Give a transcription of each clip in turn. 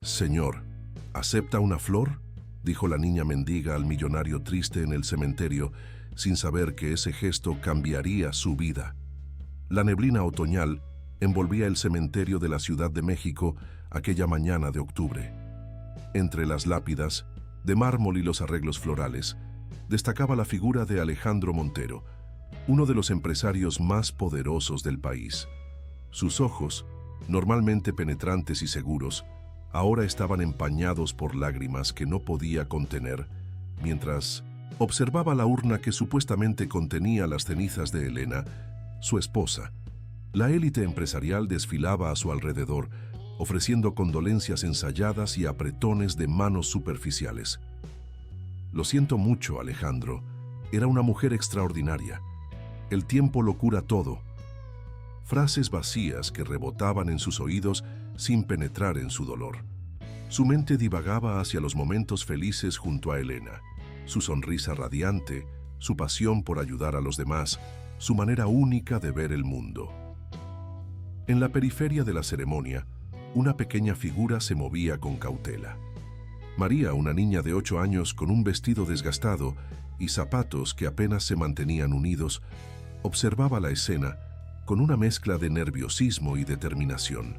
Señor, ¿acepta una flor?, dijo la niña mendiga al millonario triste en el cementerio, sin saber que ese gesto cambiaría su vida. La neblina otoñal envolvía el cementerio de la Ciudad de México aquella mañana de octubre. Entre las lápidas, de mármol y los arreglos florales, destacaba la figura de Alejandro Montero, uno de los empresarios más poderosos del país. Sus ojos, normalmente penetrantes y seguros, ahora estaban empañados por lágrimas que no podía contener, mientras observaba la urna que supuestamente contenía las cenizas de Elena, su esposa. La élite empresarial desfilaba a su alrededor, ofreciendo condolencias ensayadas y apretones de manos superficiales. Lo siento mucho, Alejandro. Era una mujer extraordinaria. El tiempo lo cura todo. Frases vacías que rebotaban en sus oídos sin penetrar en su dolor. Su mente divagaba hacia los momentos felices junto a Elena, su sonrisa radiante, su pasión por ayudar a los demás, su manera única de ver el mundo. En la periferia de la ceremonia, una pequeña figura se movía con cautela. María, una niña de 8 años con un vestido desgastado y zapatos que apenas se mantenían unidos, observaba la escena con una mezcla de nerviosismo y determinación.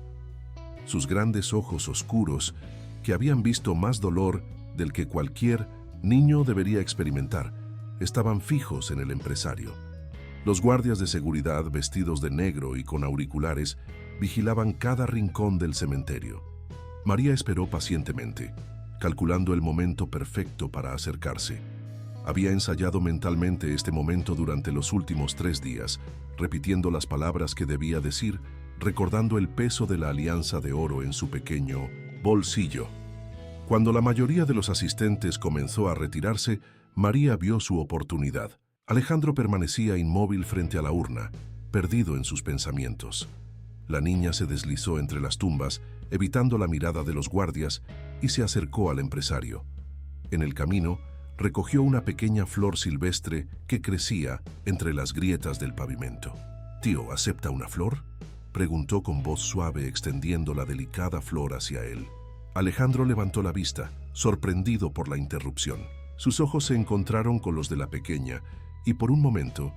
Sus grandes ojos oscuros, que habían visto más dolor del que cualquier niño debería experimentar, estaban fijos en el empresario. Los guardias de seguridad, vestidos de negro y con auriculares, vigilaban cada rincón del cementerio. María esperó pacientemente, calculando el momento perfecto para acercarse. Había ensayado mentalmente este momento durante los últimos 3 días, repitiendo las palabras que debía decir, recordando el peso de la alianza de oro en su pequeño bolsillo. Cuando la mayoría de los asistentes comenzó a retirarse, María vio su oportunidad. Alejandro permanecía inmóvil frente a la urna, perdido en sus pensamientos. La niña se deslizó entre las tumbas, evitando la mirada de los guardias, y se acercó al empresario. En el camino, recogió una pequeña flor silvestre que crecía entre las grietas del pavimento. «Tío, ¿acepta una flor?», preguntó con voz suave, extendiendo la delicada flor hacia él. Alejandro levantó la vista, sorprendido por la interrupción. Sus ojos se encontraron con los de la pequeña, y por un momento,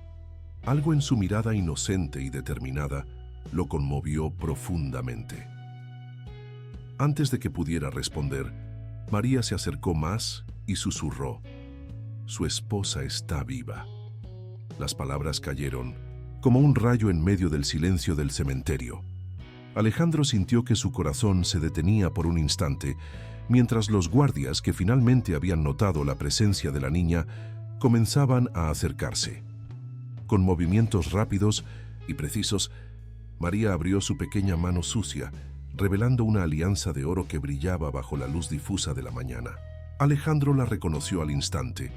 algo en su mirada inocente y determinada lo conmovió profundamente. Antes de que pudiera responder, María se acercó más y susurró: «Su esposa está viva». Las palabras cayeron como un rayo en medio del silencio del cementerio. Alejandro sintió que su corazón se detenía por un instante, mientras los guardias, que finalmente habían notado la presencia de la niña, comenzaban a acercarse. Con movimientos rápidos y precisos, María abrió su pequeña mano sucia, revelando una alianza de oro que brillaba bajo la luz difusa de la mañana. Alejandro la reconoció al instante.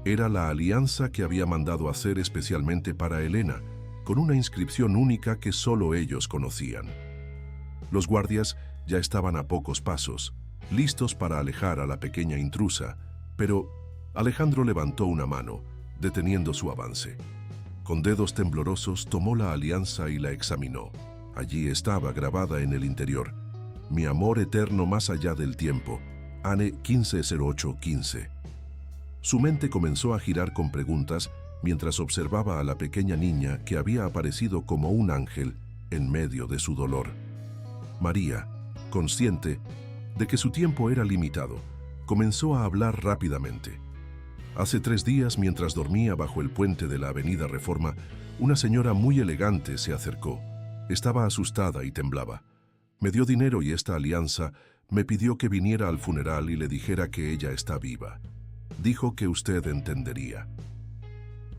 Era la alianza que había mandado hacer especialmente para Elena, con una inscripción única que solo ellos conocían. Los guardias ya estaban a pocos pasos, listos para alejar a la pequeña intrusa, pero Alejandro levantó una mano, deteniendo su avance. Con dedos temblorosos tomó la alianza y la examinó. Allí estaba grabada en el interior: «Mi amor eterno más allá del tiempo, Anne 150815». Su mente comenzó a girar con preguntas mientras observaba a la pequeña niña que había aparecido como un ángel en medio de su dolor. María, consciente de que su tiempo era limitado, comenzó a hablar rápidamente. Hace 3 días, mientras dormía bajo el puente de la Avenida Reforma, una señora muy elegante se acercó. Estaba asustada y temblaba. Me dio dinero y esta alianza me pidió que viniera al funeral y le dijera que ella está viva. Dijo que usted entendería.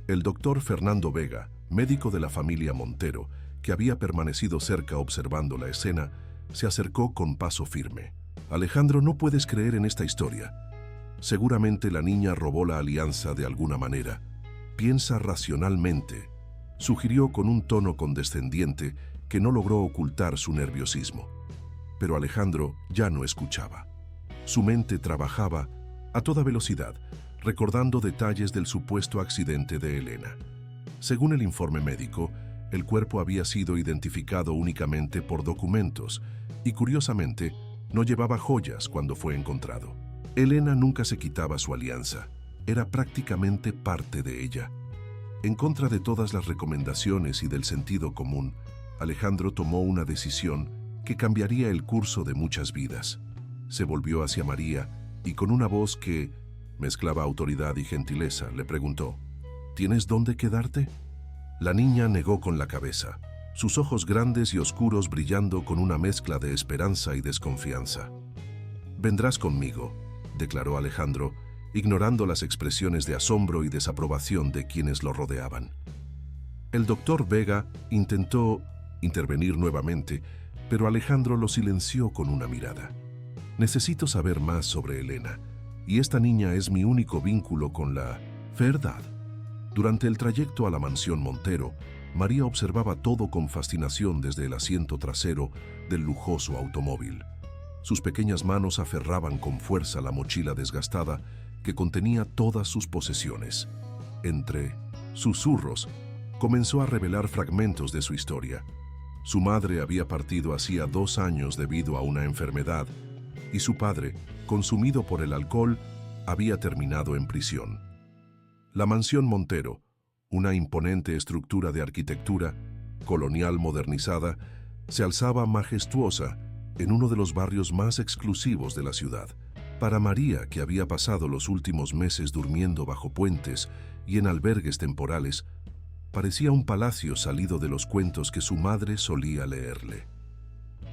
El doctor Fernando Vega, médico de la familia Montero, que había permanecido cerca observando la escena, se acercó con paso firme. «Alejandro, no puedes creer en esta historia. Seguramente la niña robó la alianza de alguna manera. Piensa racionalmente», sugirió con un tono condescendiente que no logró ocultar su nerviosismo. Pero Alejandro ya no escuchaba. Su mente trabajaba a toda velocidad, recordando detalles del supuesto accidente de Elena. Según el informe médico, el cuerpo había sido identificado únicamente por documentos y, curiosamente, No llevaba joyas cuando fue encontrado. Elena nunca se quitaba su alianza. Era prácticamente parte de ella. En contra de todas las recomendaciones y del sentido común, Alejandro tomó una decisión que cambiaría el curso de muchas vidas. Se volvió hacia María y con una voz que mezclaba autoridad y gentileza, le preguntó: ¿Tienes dónde quedarte? La niña negó con la cabeza, sus ojos grandes y oscuros brillando con una mezcla de esperanza y desconfianza. «Vendrás conmigo», declaró Alejandro, ignorando las expresiones de asombro y desaprobación de quienes lo rodeaban. El doctor Vega intentó intervenir nuevamente, pero Alejandro lo silenció con una mirada. «Necesito saber más sobre Elena, y esta niña es mi único vínculo con la verdad». Durante el trayecto a la mansión Montero, María observaba todo con fascinación desde el asiento trasero del lujoso automóvil. Sus pequeñas manos aferraban con fuerza la mochila desgastada que contenía todas sus posesiones. Entre susurros, comenzó a revelar fragmentos de su historia. Su madre había partido hacía 2 años debido a una enfermedad, y su padre, consumido por el alcohol, había terminado en prisión. La mansión Montero, una imponente estructura de arquitectura colonial modernizada, se alzaba majestuosa en uno de los barrios más exclusivos de la ciudad. Para María, que había pasado los últimos meses durmiendo bajo puentes y en albergues temporales, parecía un palacio salido de los cuentos que su madre solía leerle.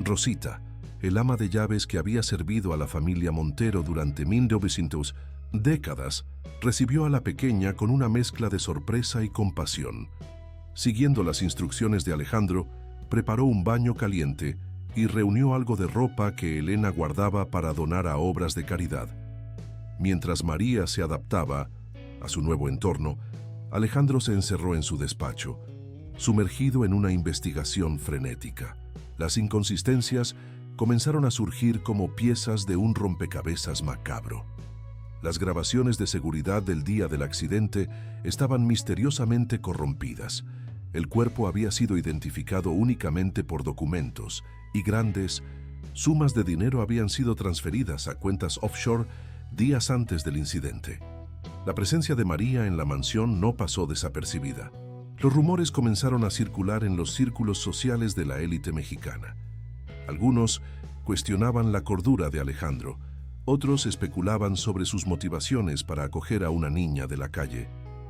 Rosita, el ama de llaves que había servido a la familia Montero durante 1900 décadas, recibió a la pequeña con una mezcla de sorpresa y compasión. Siguiendo las instrucciones de Alejandro, preparó un baño caliente y reunió algo de ropa que Elena guardaba para donar a obras de caridad. Mientras María se adaptaba a su nuevo entorno, Alejandro se encerró en su despacho, sumergido en una investigación frenética. Las inconsistencias comenzaron a surgir como piezas de un rompecabezas macabro. Las grabaciones de seguridad del día del accidente estaban misteriosamente corrompidas. El cuerpo había sido identificado únicamente por documentos, y grandes sumas de dinero habían sido transferidas a cuentas offshore días antes del incidente. La presencia de María en la mansión no pasó desapercibida. Los rumores comenzaron a circular en los círculos sociales de la élite mexicana. Algunos cuestionaban la cordura de Alejandro, otros especulaban sobre sus motivaciones para acoger a una niña de la calle.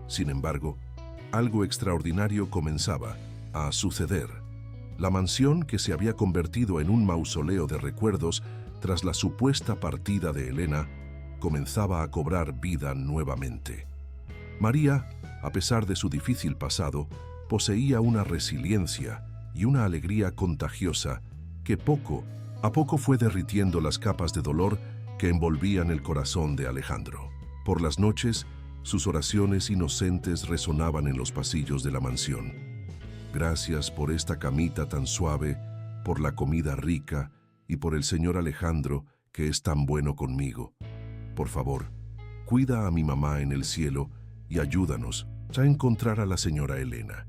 Sin embargo, algo extraordinario comenzaba a suceder. La mansión, que se había convertido en un mausoleo de recuerdos tras la supuesta partida de Elena, comenzaba a cobrar vida nuevamente. María, a pesar de su difícil pasado, poseía una resiliencia y una alegría contagiosa que poco a poco fue derritiendo las capas de dolor que envolvían el corazón de Alejandro. Por las noches, sus oraciones inocentes resonaban en los pasillos de la mansión. «Gracias por esta camita tan suave, por la comida rica y por el señor Alejandro, que es tan bueno conmigo. Por favor, cuida a mi mamá en el cielo y ayúdanos a encontrar a la señora Elena».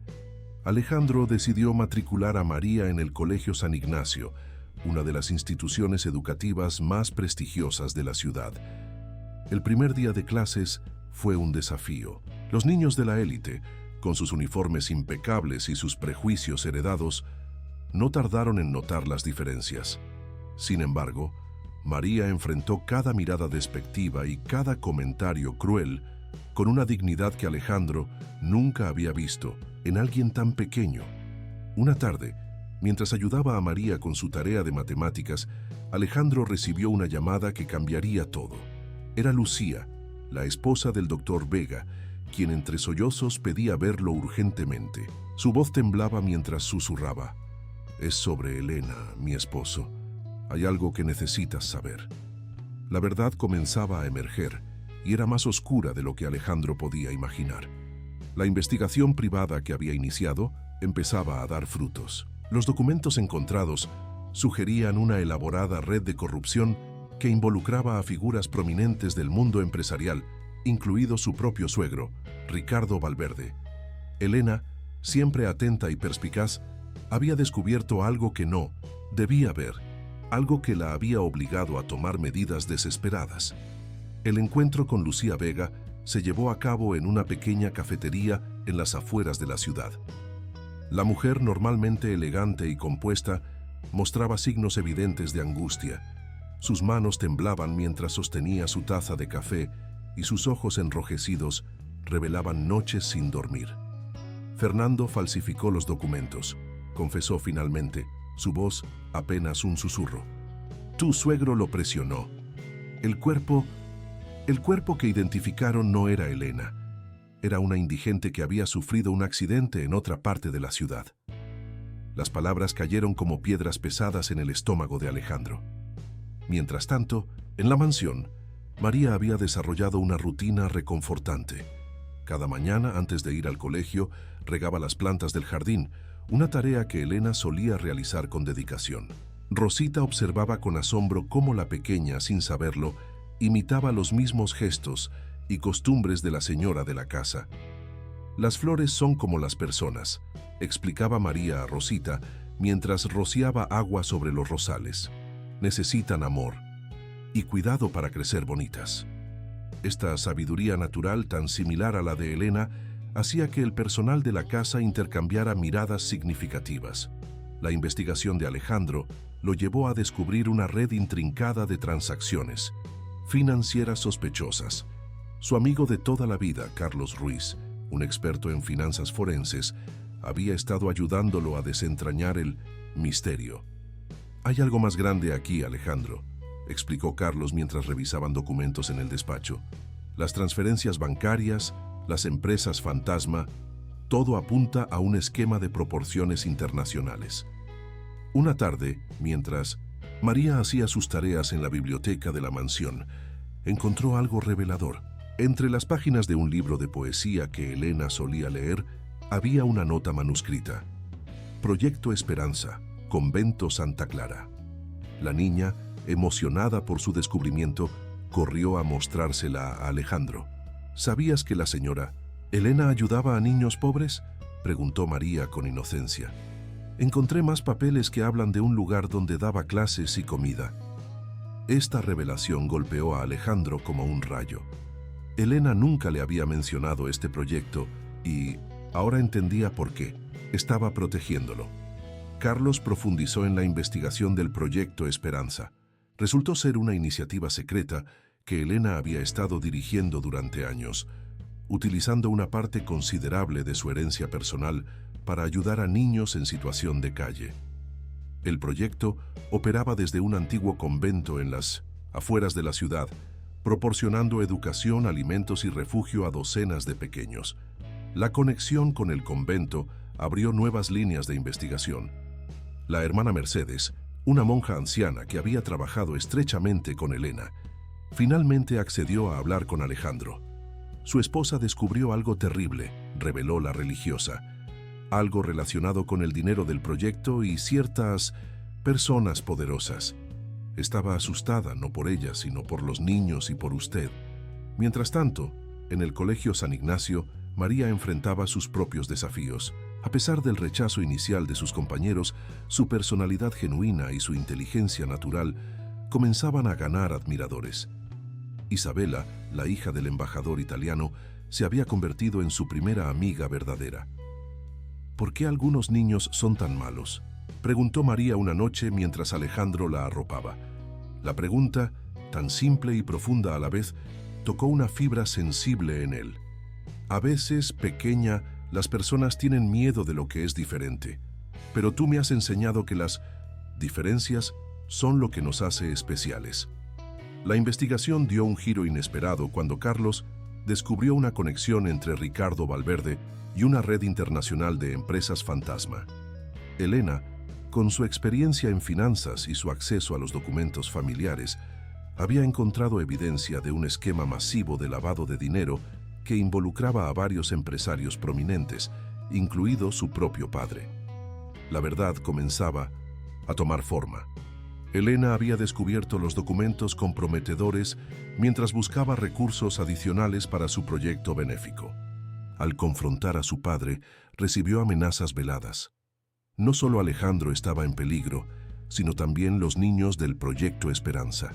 Alejandro decidió matricular a María en el Colegio San Ignacio, una de las instituciones educativas más prestigiosas de la ciudad. El primer día de clases fue un desafío. Los niños de la élite, con sus uniformes impecables y sus prejuicios heredados, no tardaron en notar las diferencias. Sin embargo, María enfrentó cada mirada despectiva y cada comentario cruel con una dignidad que Alejandro nunca había visto en alguien tan pequeño. Una tarde, mientras ayudaba a María con su tarea de matemáticas, Alejandro recibió una llamada que cambiaría todo. Era Lucía, la esposa del doctor Vega, quien entre sollozos pedía verlo urgentemente. Su voz temblaba mientras susurraba: «Es sobre Elena, mi esposo. Hay algo que necesitas saber». La verdad comenzaba a emerger y era más oscura de lo que Alejandro podía imaginar. La investigación privada que había iniciado empezaba a dar frutos. Los documentos encontrados sugerían una elaborada red de corrupción que involucraba a figuras prominentes del mundo empresarial, incluido su propio suegro, Ricardo Valverde. Elena, siempre atenta y perspicaz, había descubierto algo que no debía ver. algo que la había obligado a tomar medidas desesperadas. El encuentro con Lucía Vega se llevó a cabo en una pequeña cafetería en las afueras de la ciudad. La mujer, normalmente elegante y compuesta, mostraba signos evidentes de angustia. Sus manos temblaban mientras sostenía su taza de café y sus ojos enrojecidos revelaban noches sin dormir. Fernando falsificó los documentos, confesó finalmente, su voz apenas un susurro. Tu suegro lo presionó. El cuerpo que identificaron no era Elena. Era una indigente que había sufrido un accidente en otra parte de la ciudad. Las palabras cayeron como piedras pesadas en el estómago de Alejandro. Mientras tanto, en la mansión, María había desarrollado una rutina reconfortante. Cada mañana, antes de ir al colegio, regaba las plantas del jardín, una tarea que Elena solía realizar con dedicación. Rosita observaba con asombro cómo la pequeña, sin saberlo, imitaba los mismos gestos y costumbres de la señora de la casa. Las flores son como las personas, explicaba María a Rosita mientras rociaba agua sobre los rosales. Necesitan amor y cuidado para crecer bonitas. Esta sabiduría natural, tan similar a la de Elena, hacía que el personal de la casa intercambiara miradas significativas. La investigación de Alejandro lo llevó a descubrir una red intrincada de transacciones financieras sospechosas. Su amigo de toda la vida, Carlos Ruiz, un experto en finanzas forenses, había estado ayudándolo a desentrañar el misterio. Hay algo más grande aquí, Alejandro, explicó Carlos mientras revisaban documentos en el despacho. Las transferencias bancarias, las empresas fantasma, todo apunta a un esquema de proporciones internacionales. Una tarde, mientras María hacía sus tareas en la biblioteca de la mansión, encontró algo revelador. Entre las páginas de un libro de poesía que Elena solía leer, había una nota manuscrita. Proyecto Esperanza, Convento Santa Clara. La niña, emocionada por su descubrimiento, corrió a mostrársela a Alejandro. ¿Sabías que la señora Elena ayudaba a niños pobres?, preguntó María con inocencia. Encontré más papeles que hablan de un lugar donde daba clases y comida. Esta revelación golpeó a Alejandro como un rayo. Elena nunca le había mencionado este proyecto y ahora entendía por qué. Estaba protegiéndolo. Carlos profundizó en la investigación del Proyecto Esperanza. Resultó ser una iniciativa secreta que Elena había estado dirigiendo durante años, utilizando una parte considerable de su herencia personal para ayudar a niños en situación de calle. El proyecto operaba desde un antiguo convento en las afueras de la ciudad, proporcionando educación, alimentos y refugio a docenas de pequeños. La conexión con el convento abrió nuevas líneas de investigación. La hermana Mercedes, una monja anciana que había trabajado estrechamente con Elena, finalmente accedió a hablar con Alejandro. Su esposa descubrió algo terrible, reveló la religiosa, algo relacionado con el dinero del proyecto y ciertas personas poderosas. Estaba asustada, no por ella, sino por los niños y por usted. Mientras tanto, en el Colegio San Ignacio, María enfrentaba sus propios desafíos. A pesar del rechazo inicial de sus compañeros, su personalidad genuina y su inteligencia natural comenzaban a ganar admiradores. Isabela, la hija del embajador italiano, se había convertido en su primera amiga verdadera. ¿Por qué algunos niños son tan malos?, preguntó María una noche mientras Alejandro la arropaba. La pregunta, tan simple y profunda a la vez, tocó una fibra sensible en él. A veces, pequeña, las personas tienen miedo de lo que es diferente, pero tú me has enseñado que las diferencias son lo que nos hace especiales. La investigación dio un giro inesperado cuando Carlos descubrió una conexión entre Ricardo Valverde y una red internacional de empresas fantasma. Elena, con su experiencia en finanzas y su acceso a los documentos familiares, había encontrado evidencia de un esquema masivo de lavado de dinero que involucraba a varios empresarios prominentes, incluido su propio padre. La verdad comenzaba a tomar forma. Elena había descubierto los documentos comprometedores mientras buscaba recursos adicionales para su proyecto benéfico. Al confrontar a su padre, recibió amenazas veladas. No solo Alejandro estaba en peligro, sino también los niños del Proyecto Esperanza.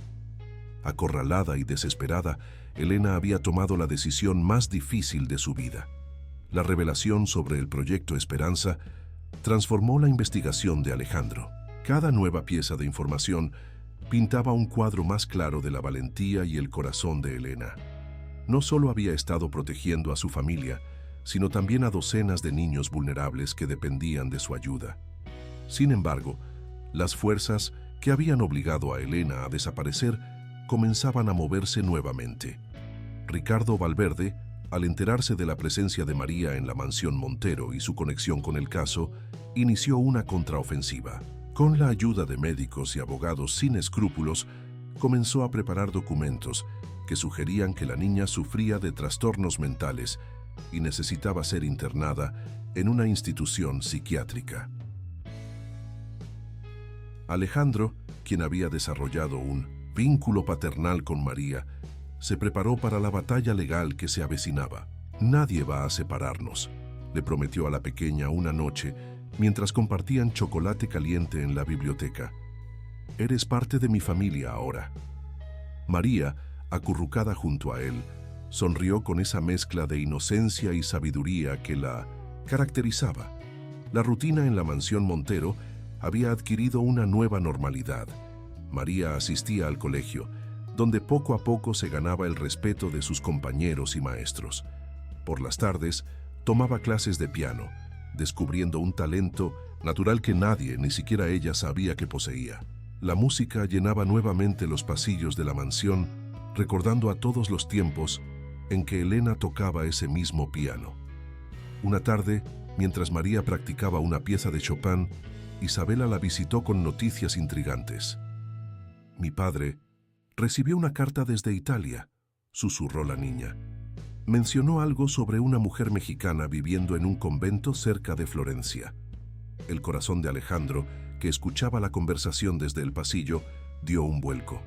Acorralada y desesperada, Elena había tomado la decisión más difícil de su vida. La revelación sobre el Proyecto Esperanza transformó la investigación de Alejandro. Cada nueva pieza de información pintaba un cuadro más claro de la valentía y el corazón de Elena. No solo había estado protegiendo a su familia, sino también a docenas de niños vulnerables que dependían de su ayuda. Sin embargo, las fuerzas que habían obligado a Elena a desaparecer comenzaban a moverse nuevamente. Ricardo Valverde, al enterarse de la presencia de María en la mansión Montero y su conexión con el caso, inició una contraofensiva. Con la ayuda de médicos y abogados sin escrúpulos, comenzó a preparar documentos que sugerían que la niña sufría de trastornos mentales y necesitaba ser internada en una institución psiquiátrica. Alejandro, quien había desarrollado un vínculo paternal con María, se preparó para la batalla legal que se avecinaba. «Nadie va a separarnos», le prometió a la pequeña una noche mientras compartían chocolate caliente en la biblioteca. «Eres parte de mi familia ahora». María, acurrucada junto a él, sonrió con esa mezcla de inocencia y sabiduría que la caracterizaba. La rutina en la mansión Montero había adquirido una nueva normalidad. María asistía al colegio, donde poco a poco se ganaba el respeto de sus compañeros y maestros. Por las tardes, tomaba clases de piano, descubriendo un talento natural que nadie, ni siquiera ella, sabía que poseía. La música llenaba nuevamente los pasillos de la mansión, recordando a todos los tiempos en que Elena tocaba ese mismo piano. Una tarde, mientras María practicaba una pieza de Chopin, Isabela la visitó con noticias intrigantes. «Mi padre recibió una carta desde Italia», susurró la niña. Mencionó algo sobre una mujer mexicana viviendo en un convento cerca de Florencia. El corazón de Alejandro, que escuchaba la conversación desde el pasillo, dio un vuelco.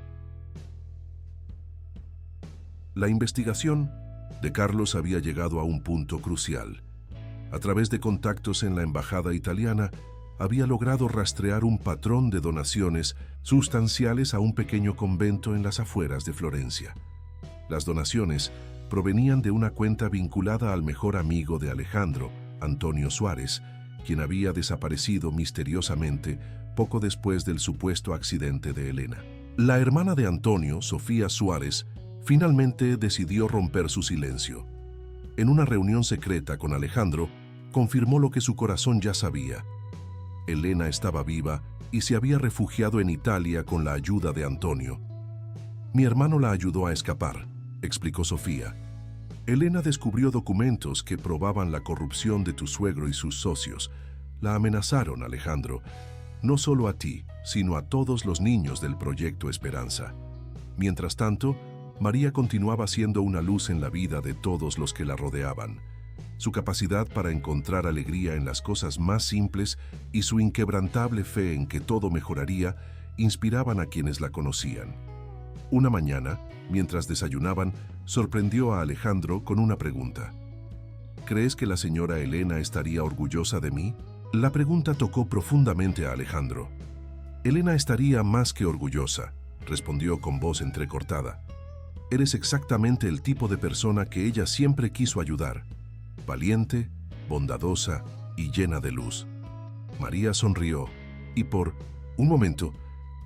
La investigación de Carlos había llegado a un punto crucial. A través de contactos en la embajada italiana, había logrado rastrear un patrón de donaciones sustanciales a un pequeño convento en las afueras de Florencia. Las donaciones provenían de una cuenta vinculada al mejor amigo de Alejandro, Antonio Suárez, quien había desaparecido misteriosamente poco después del supuesto accidente de Elena. La hermana de Antonio, Sofía Suárez, finalmente decidió romper su silencio. En una reunión secreta con Alejandro, confirmó lo que su corazón ya sabía. Elena estaba viva y se había refugiado en Italia con la ayuda de Antonio. «Mi hermano la ayudó a escapar», explicó Sofía. «Elena descubrió documentos que probaban la corrupción de tu suegro y sus socios. La amenazaron, Alejandro, no solo a ti, sino a todos los niños del Proyecto Esperanza». Mientras tanto, María continuaba siendo una luz en la vida de todos los que la rodeaban. Su capacidad para encontrar alegría en las cosas más simples y su inquebrantable fe en que todo mejoraría inspiraban a quienes la conocían. Una mañana, mientras desayunaban, sorprendió a Alejandro con una pregunta. «¿Crees que la señora Elena estaría orgullosa de mí?». La pregunta tocó profundamente a Alejandro. «Elena estaría más que orgullosa», respondió con voz entrecortada. «Eres exactamente el tipo de persona que ella siempre quiso ayudar. Valiente, bondadosa y llena de luz». María sonrió y por un momento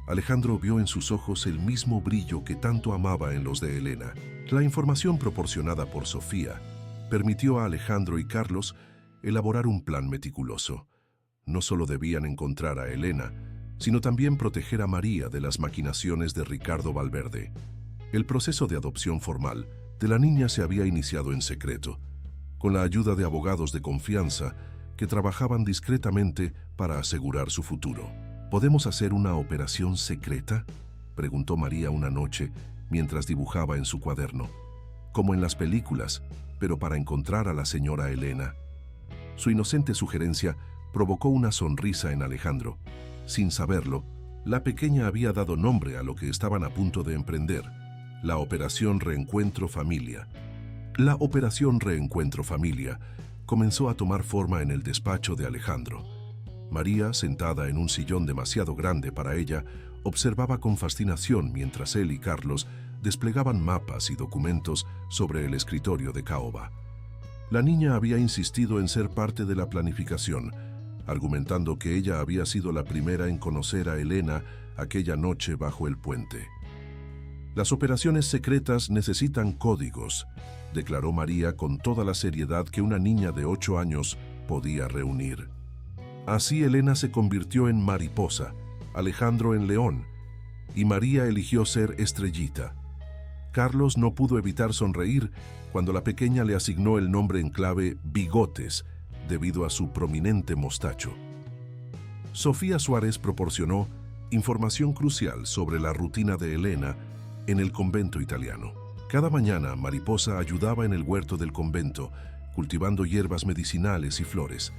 Alejandro vio en sus ojos el mismo brillo que tanto amaba en los de Elena. La información proporcionada por Sofía permitió a Alejandro y Carlos elaborar un plan meticuloso. No solo debían encontrar a Elena, sino también proteger a María de las maquinaciones de Ricardo Valverde. El proceso de adopción formal de la niña se había iniciado en secreto, con la ayuda de abogados de confianza que trabajaban discretamente para asegurar su futuro. «¿Podemos hacer una operación secreta?», preguntó María una noche mientras dibujaba en su cuaderno. «Como en las películas, pero para encontrar a la señora Elena». Su inocente sugerencia provocó una sonrisa en Alejandro. Sin saberlo, la pequeña había dado nombre a lo que estaban a punto de emprender: la Operación Reencuentro Familia. La Operación Reencuentro Familia comenzó a tomar forma en el despacho de Alejandro. María, sentada en un sillón demasiado grande para ella, observaba con fascinación mientras él y Carlos desplegaban mapas y documentos sobre el escritorio de caoba. La niña había insistido en ser parte de la planificación, argumentando que ella había sido la primera en conocer a Elena aquella noche bajo el puente. «Las operaciones secretas necesitan códigos», declaró María con toda la seriedad que una niña de 8 años podía reunir. Así Elena se convirtió en Mariposa, Alejandro en León, y María eligió ser Estrellita. Carlos no pudo evitar sonreír cuando la pequeña le asignó el nombre en clave Bigotes, debido a su prominente mostacho. Sofía Suárez proporcionó información crucial sobre la rutina de Elena en el convento italiano. Cada mañana, Mariposa ayudaba en el huerto del convento, cultivando hierbas medicinales y flores.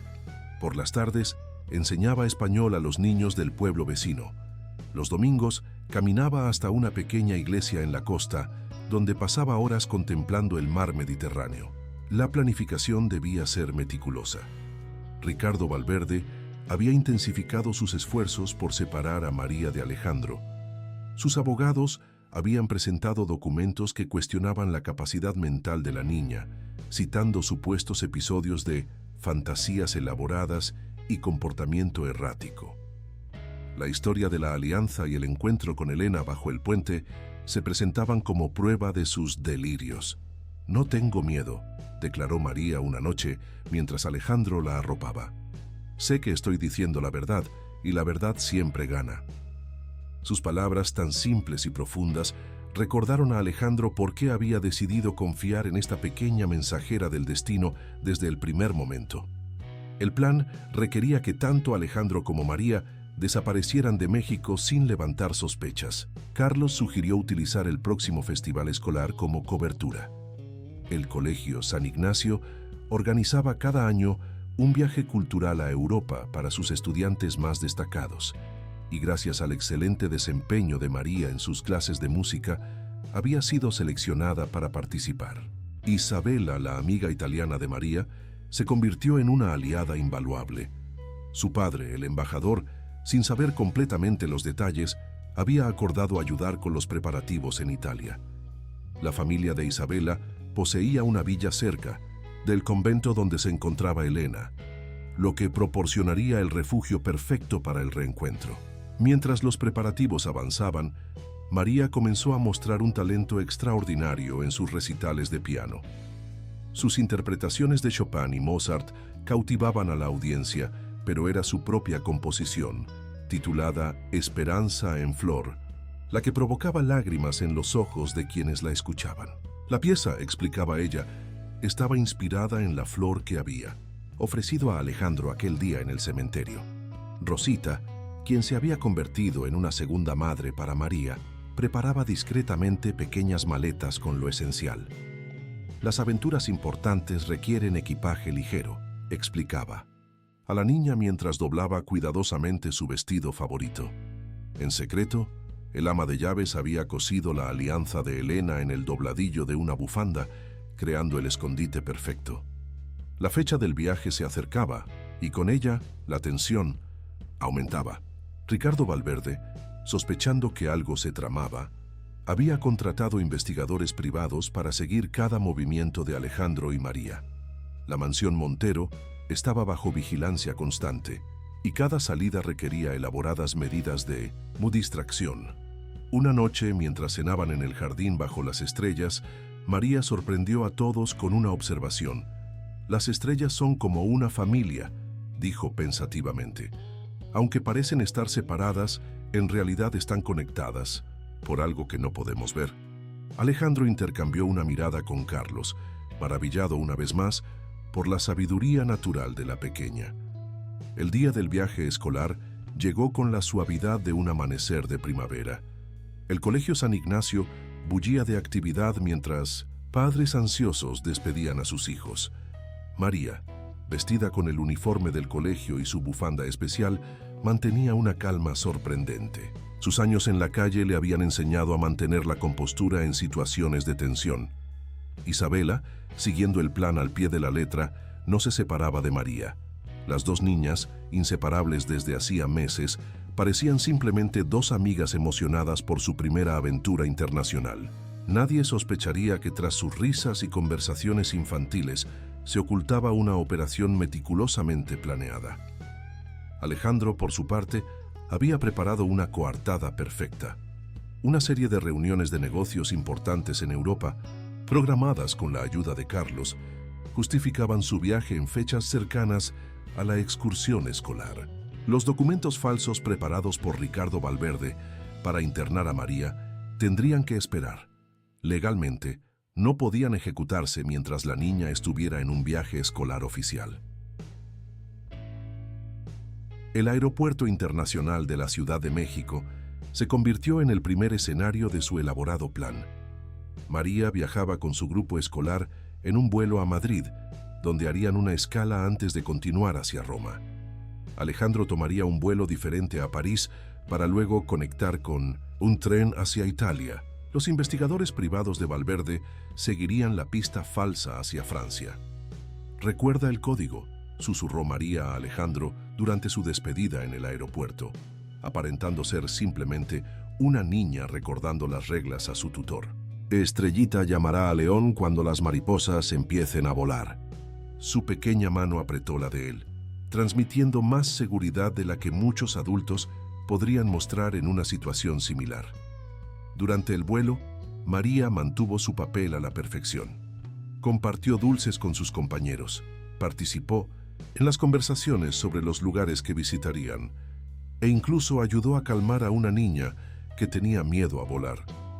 Por las tardes, enseñaba español a los niños del pueblo vecino. Los domingos, caminaba hasta una pequeña iglesia en la costa, donde pasaba horas contemplando el mar Mediterráneo. La planificación debía ser meticulosa. Ricardo Valverde había intensificado sus esfuerzos por separar a María de Alejandro. Sus abogados habían presentado documentos que cuestionaban la capacidad mental de la niña, citando supuestos episodios de fantasías elaboradas y comportamiento errático. La historia de la alianza y el encuentro con Elena bajo el puente se presentaban como prueba de sus delirios. «No tengo miedo», declaró María una noche mientras Alejandro la arropaba. «Sé que estoy diciendo la verdad y la verdad siempre gana». Sus palabras tan simples y profundas recordaron a Alejandro por qué había decidido confiar en esta pequeña mensajera del destino desde el primer momento. El plan requería que tanto Alejandro como María desaparecieran de México sin levantar sospechas. Carlos sugirió utilizar el próximo festival escolar como cobertura. El Colegio San Ignacio organizaba cada año un viaje cultural a Europa para sus estudiantes más destacados, y gracias al excelente desempeño de María en sus clases de música, había sido seleccionada para participar. Isabela, la amiga italiana de María, se convirtió en una aliada invaluable. Su padre, el embajador, sin saber completamente los detalles, había acordado ayudar con los preparativos en Italia. La familia de Isabela poseía una villa cerca del convento donde se encontraba Elena, lo que proporcionaría el refugio perfecto para el reencuentro. Mientras los preparativos avanzaban, María comenzó a mostrar un talento extraordinario en sus recitales de piano. Sus interpretaciones de Chopin y Mozart cautivaban a la audiencia, pero era su propia composición, titulada Esperanza en Flor, la que provocaba lágrimas en los ojos de quienes la escuchaban. La pieza, explicaba ella, estaba inspirada en la flor que había ofrecido a Alejandro aquel día en el cementerio. Rosita, quien se había convertido en una segunda madre para María, preparaba discretamente pequeñas maletas con lo esencial. Las aventuras importantes requieren equipaje ligero, explicaba a la niña mientras doblaba cuidadosamente su vestido favorito. En secreto, el ama de llaves había cosido la alianza de Elena en el dobladillo de una bufanda, creando el escondite perfecto. La fecha del viaje se acercaba y con ella la tensión aumentaba. Ricardo Valverde, sospechando que algo se tramaba, había contratado investigadores privados para seguir cada movimiento de Alejandro y María. La mansión Montero estaba bajo vigilancia constante y cada salida requería elaboradas medidas de distracción. Una noche, mientras cenaban en el jardín bajo las estrellas, María sorprendió a todos con una observación. «Las estrellas son como una familia», dijo pensativamente. «Aunque parecen estar separadas, en realidad están conectadas, por algo que no podemos ver». Alejandro intercambió una mirada con Carlos, maravillado una vez más por la sabiduría natural de la pequeña. El día del viaje escolar llegó con la suavidad de un amanecer de primavera. El Colegio San Ignacio bullía de actividad mientras padres ansiosos despedían a sus hijos. María, vestida con el uniforme del colegio y su bufanda especial, mantenía una calma sorprendente. Sus años en la calle le habían enseñado a mantener la compostura en situaciones de tensión. Isabela, siguiendo el plan al pie de la letra, no se separaba de María. Las dos niñas inseparables desde hacía meses, parecían simplemente dos amigas emocionadas por su primera aventura internacional. Nadie sospecharía que tras sus risas y conversaciones infantiles se ocultaba una operación meticulosamente planeada. Alejandro, por su parte, había preparado una coartada perfecta. Una serie de reuniones de negocios importantes en Europa, programadas con la ayuda de Carlos, justificaban su viaje en fechas cercanas a la excursión escolar. Los documentos falsos preparados por Ricardo Valverde para internar a María tendrían que esperar. Legalmente, no podían ejecutarse mientras la niña estuviera en un viaje escolar oficial. El Aeropuerto Internacional de la Ciudad de México se convirtió en el primer escenario de su elaborado plan. María viajaba con su grupo escolar en un vuelo a Madrid, donde harían una escala antes de continuar hacia Roma. Alejandro tomaría un vuelo diferente a París para luego conectar con un tren hacia Italia. Los investigadores privados de Valverde seguirían la pista falsa hacia Francia. «Recuerda el código», susurró María a Alejandro durante su despedida en el aeropuerto, aparentando ser simplemente una niña recordando las reglas a su tutor. «Estrellita llamará a León cuando las mariposas empiecen a volar». Su pequeña mano apretó la de él, transmitiendo más seguridad de la que muchos adultos podrían mostrar en una situación similar. Durante el vuelo, María mantuvo su papel a la perfección. Compartió dulces con sus compañeros, participó en las conversaciones sobre los lugares que visitarían, e incluso ayudó a calmar a una niña que tenía miedo a volar.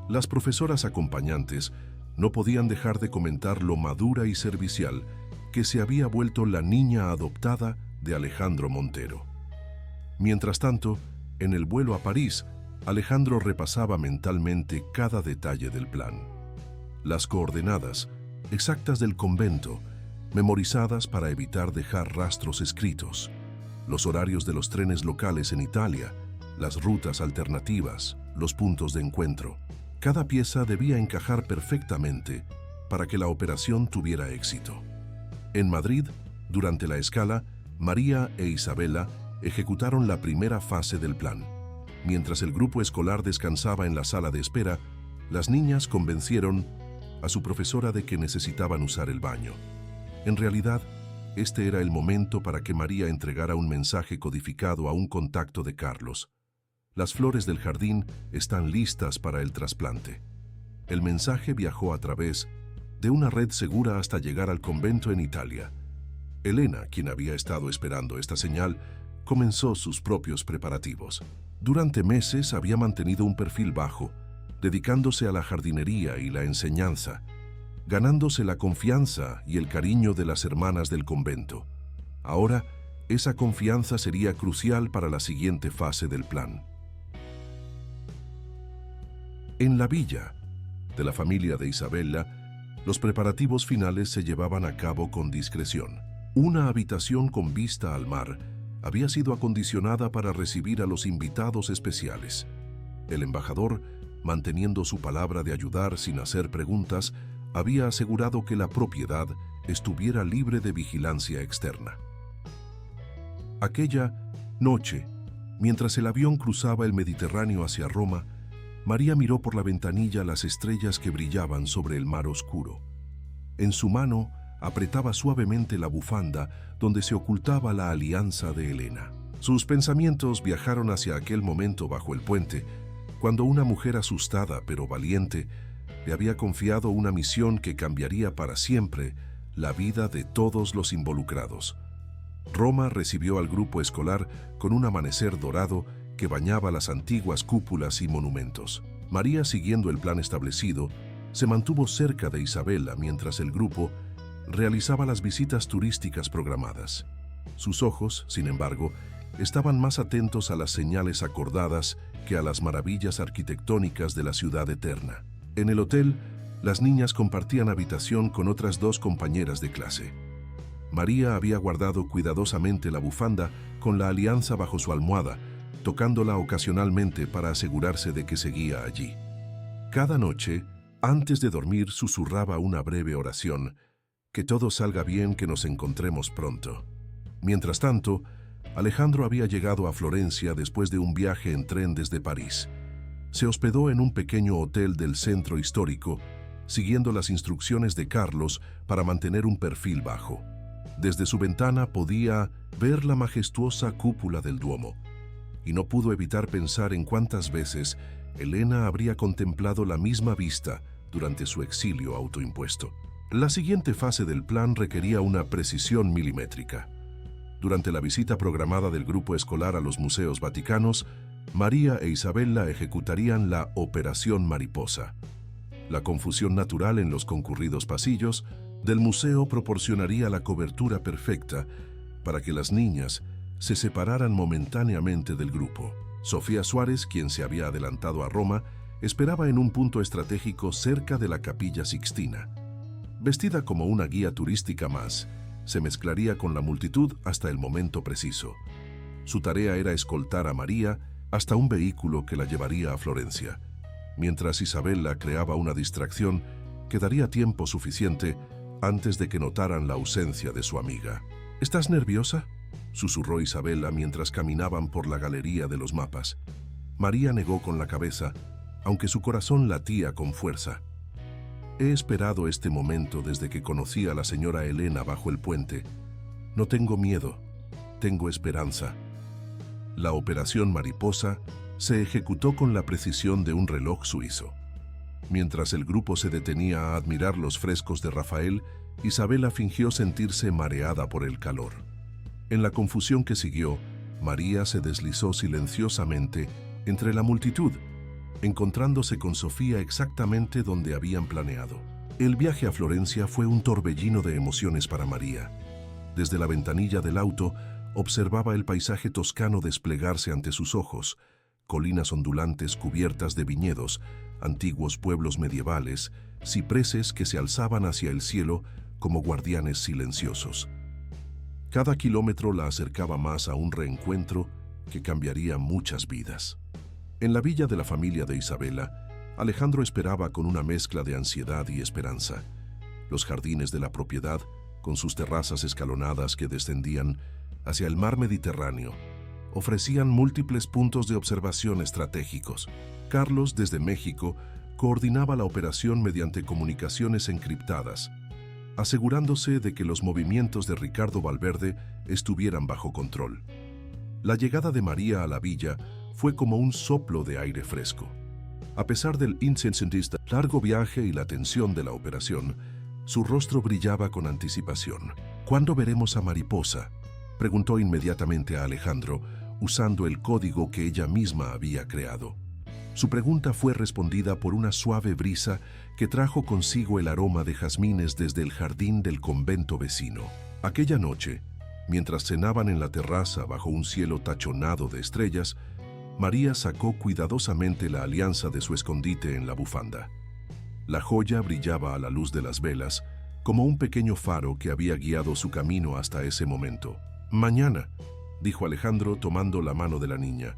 Las profesoras acompañantes no podían dejar de comentar lo madura y servicial que se había vuelto la niña adoptada de Alejandro Montero. Mientras tanto, en el vuelo a París, Alejandro repasaba mentalmente cada detalle del plan. Las coordenadas exactas del convento, memorizadas para evitar dejar rastros escritos, los horarios de los trenes locales en Italia, las rutas alternativas, los puntos de encuentro. Cada pieza debía encajar perfectamente para que la operación tuviera éxito. En Madrid, durante la escala, María e Isabela ejecutaron la primera fase del plan. Mientras el grupo escolar descansaba en la sala de espera, las niñas convencieron a su profesora de que necesitaban usar el baño. En realidad, este era el momento para que María entregara un mensaje codificado a un contacto de Carlos. «Las flores del jardín están listas para el trasplante». El mensaje viajó a través de una red segura hasta llegar al convento en Italia. Elena, quien había estado esperando esta señal, comenzó sus propios preparativos. Durante meses había mantenido un perfil bajo, dedicándose a la jardinería y la enseñanza, ganándose la confianza y el cariño de las hermanas del convento. Ahora, esa confianza sería crucial para la siguiente fase del plan. En la villa de la familia de Isabela, los preparativos finales se llevaban a cabo con discreción. Una habitación con vista al mar había sido acondicionada para recibir a los invitados especiales. El embajador, manteniendo su palabra de ayudar sin hacer preguntas, había asegurado que la propiedad estuviera libre de vigilancia externa. Aquella noche, mientras el avión cruzaba el Mediterráneo hacia Roma, María miró por la ventanilla las estrellas que brillaban sobre el mar oscuro. En su mano apretaba suavemente la bufanda donde se ocultaba la alianza de Elena. Sus pensamientos viajaron hacia aquel momento bajo el puente, cuando una mujer asustada pero valiente le había confiado una misión que cambiaría para siempre la vida de todos los involucrados. Roma recibió al grupo escolar con un amanecer dorado que bañaba las antiguas cúpulas y monumentos. María, siguiendo el plan establecido, se mantuvo cerca de Isabela mientras el grupo realizaba las visitas turísticas programadas. Sus ojos, sin embargo, estaban más atentos a las señales acordadas que a las maravillas arquitectónicas de la ciudad eterna. En el hotel, las niñas compartían habitación con otras dos compañeras de clase. María había guardado cuidadosamente la bufanda con la alianza bajo su almohada, tocándola ocasionalmente para asegurarse de que seguía allí. Cada noche, antes de dormir, susurraba una breve oración: «Que todo salga bien, que nos encontremos pronto». Mientras tanto, Alejandro había llegado a Florencia después de un viaje en tren desde París. Se hospedó en un pequeño hotel del centro histórico, siguiendo las instrucciones de Carlos para mantener un perfil bajo. Desde su ventana podía ver la majestuosa cúpula del Duomo, y no pudo evitar pensar en cuántas veces Elena habría contemplado la misma vista durante su exilio autoimpuesto. La siguiente fase del plan requería una precisión milimétrica. Durante la visita programada del grupo escolar a los museos vaticanos, María e Isabella ejecutarían la Operación Mariposa. La confusión natural en los concurridos pasillos del museo proporcionaría la cobertura perfecta para que las niñas se separaran momentáneamente del grupo. Sofía Suárez, quien se había adelantado a Roma, esperaba en un punto estratégico cerca de la Capilla Sixtina. Vestida como una guía turística más, se mezclaría con la multitud hasta el momento preciso. Su tarea era escoltar a María hasta un vehículo que la llevaría a Florencia. Mientras Isabella creaba una distracción que daría tiempo suficiente antes de que notaran la ausencia de su amiga. ¿Estás nerviosa?, susurró Isabella mientras caminaban por la galería de los mapas. María negó con la cabeza, aunque su corazón latía con fuerza. He esperado este momento desde que conocí a la señora Elena bajo el puente. No tengo miedo, tengo esperanza. La Operación Mariposa se ejecutó con la precisión de un reloj suizo. Mientras el grupo se detenía a admirar los frescos de Rafael, Isabella fingió sentirse mareada por el calor. En la confusión que siguió, María se deslizó silenciosamente entre la multitud, encontrándose con Sofía exactamente donde habían planeado. El viaje a Florencia fue un torbellino de emociones para María. Desde la ventanilla del auto, observaba el paisaje toscano desplegarse ante sus ojos: colinas ondulantes cubiertas de viñedos, antiguos pueblos medievales, cipreses que se alzaban hacia el cielo como guardianes silenciosos. Cada kilómetro la acercaba más a un reencuentro que cambiaría muchas vidas. En la villa de la familia de Isabella, Alejandro esperaba con una mezcla de ansiedad y esperanza. Los jardines de la propiedad, con sus terrazas escalonadas que descendían hacia el mar Mediterráneo, ofrecían múltiples puntos de observación estratégicos. Carlos, desde México, coordinaba la operación mediante comunicaciones encriptadas, asegurándose de que los movimientos de Ricardo Valverde estuvieran bajo control. La llegada de María a la villa fue como un soplo de aire fresco. A pesar del incencentista largo viaje y la tensión de la operación, su rostro brillaba con anticipación. ¿Cuándo veremos a Mariposa?, preguntó inmediatamente a Alejandro, usando el código que ella misma había creado. Su pregunta fue respondida por una suave brisa que trajo consigo el aroma de jazmines desde el jardín del convento vecino. Aquella noche, mientras cenaban en la terraza bajo un cielo tachonado de estrellas, María sacó cuidadosamente la alianza de su escondite en la bufanda. La joya brillaba a la luz de las velas, como un pequeño faro que había guiado su camino hasta ese momento. «Mañana», dijo Alejandro tomando la mano de la niña,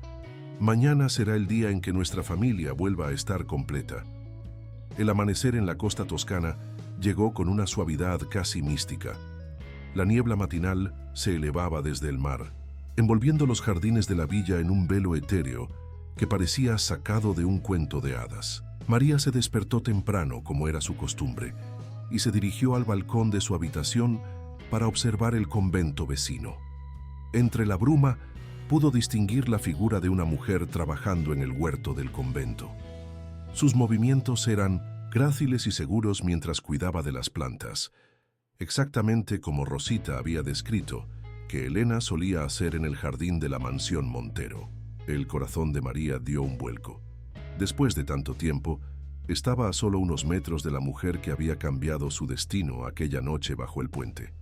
«mañana será el día en que nuestra familia vuelva a estar completa». El amanecer en la costa toscana llegó con una suavidad casi mística. La niebla matinal se elevaba desde el mar, envolviendo los jardines de la villa en un velo etéreo que parecía sacado de un cuento de hadas. María se despertó temprano, como era su costumbre, y se dirigió al balcón de su habitación para observar el convento vecino. Entre la bruma pudo distinguir la figura de una mujer trabajando en el huerto del convento. Sus movimientos eran gráciles y seguros mientras cuidaba de las plantas, exactamente como Rosita había descrito que Elena solía hacer en el jardín de la mansión Montero. El corazón de María dio un vuelco. Después de tanto tiempo, estaba a solo unos metros de la mujer que había cambiado su destino aquella noche bajo el puente.